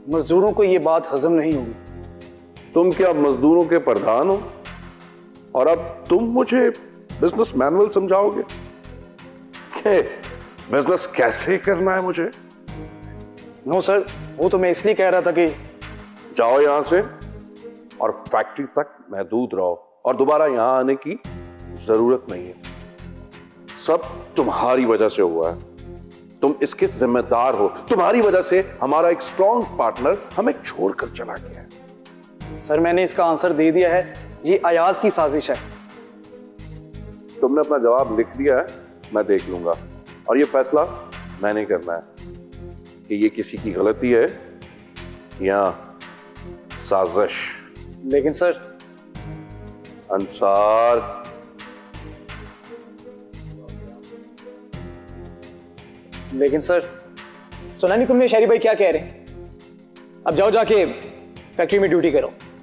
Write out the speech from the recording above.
मजदूरों को ये बात हजम नहीं होगी। तुम क्या मजदूरों के प्रधान हो और अब तुम मुझे बिजनेस मैनुअल समझाओगे कि बिजनेस कैसे करना है मुझे? नो सर, वो तो मैं इसलिए कह रहा था कि जाओ यहां से और फैक्ट्री तक महदूद रहो और दोबारा यहां आने की जरूरत नहीं है। सब तुम्हारी वजह से हुआ है, तुम इसके जिम्मेदार हो। तुम्हारी वजह से हमारा एक स्ट्रॉन्ग पार्टनर हमें छोड़कर चला गया है। सर मैंने इसका आंसर दे दिया है, ये अयाज की साजिश है। तुमने अपना जवाब लिख दिया है, मैं देख लूंगा और ये फैसला मैंने करना है कि ये किसी की गलती है या साजिश। लेकिन सर अंसार, लेकिन सर सुना नहीं तुमने शहरी भाई क्या कह रहे हैं? अब जाओ जाके फैक्ट्री में ड्यूटी करो।